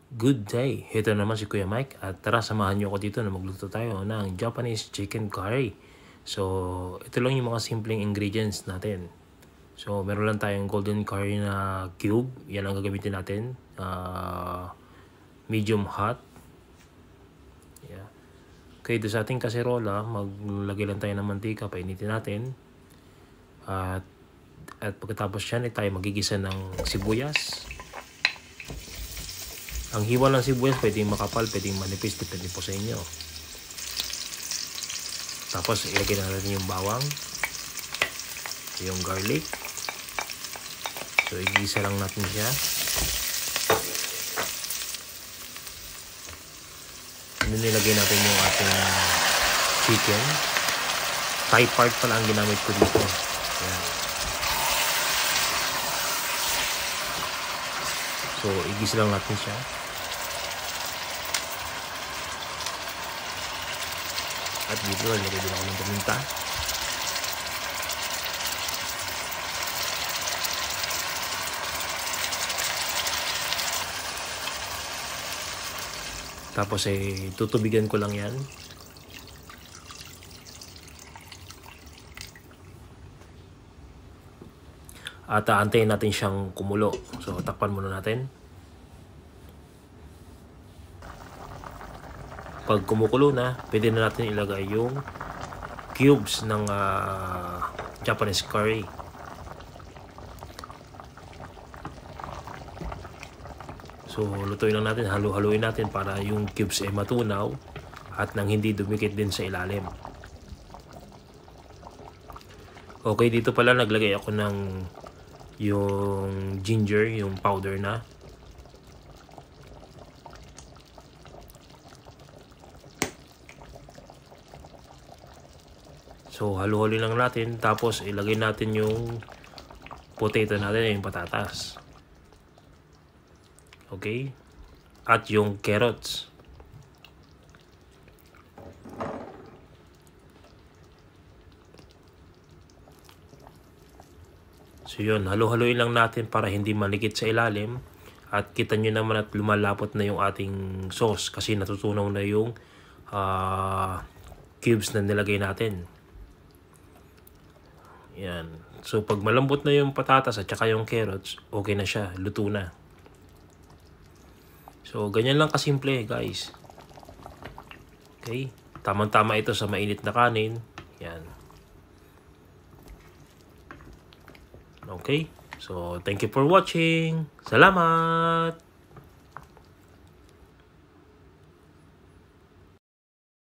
Good day! Ito naman si Kuya Mike at tara samahan niyo ako dito na magluto tayo ng Japanese chicken curry. So, ito lang yung mga simpleng ingredients natin. So, meron lang tayong golden curry na cube. Yan ang gagamitin natin. Medium hot. Yeah. Okay, doon sa ating kaserola, maglagay lang tayo ng mantika, painitin natin. At pagkatapos yan, tayo magigisa ng sibuyas. Ang hiwa ng sibuyas, pwedeng makapal, pwedeng manipis, depende po sa inyo. Tapos, ilagay na natin yung bawang, yung garlic. So, igisa lang natin siya. And then, nilagay natin yung ating chicken. Thigh part pala ang ginamit ko dito. Ayan. So, igisa lang natin siya. At dito, nilagay din ako ng paminta. Tapos tutubigan ko lang yan. At aantayin natin siyang kumulo. So, takpan muna natin. Pag kumukulo na, pwede na natin ilagay yung cubes ng Japanese curry. So, lutuin lang natin, halu-haluin natin para yung cubes ay matunaw at nang hindi dumikit din sa ilalim. Okay, dito pala naglagay ako ng yung ginger, yung powder na. So, halu-haluin lang natin. Tapos, ilagay natin yung potato natin, yung patatas. Okay? At yung carrots. So, yun. Halu-haluin lang natin para hindi manikit sa ilalim. At kita nyo naman at lumalapot na yung ating sauce kasi natutunaw na yung cubes na nilagay natin. Yan. So, pag malambot na yung patatas at saka yung carrots, okay na siya. Luto na. So, ganyan lang kasimple, guys. Okay? Tamang-tama ito sa mainit na kanin. Yan. Okay? So, thank you for watching. Salamat!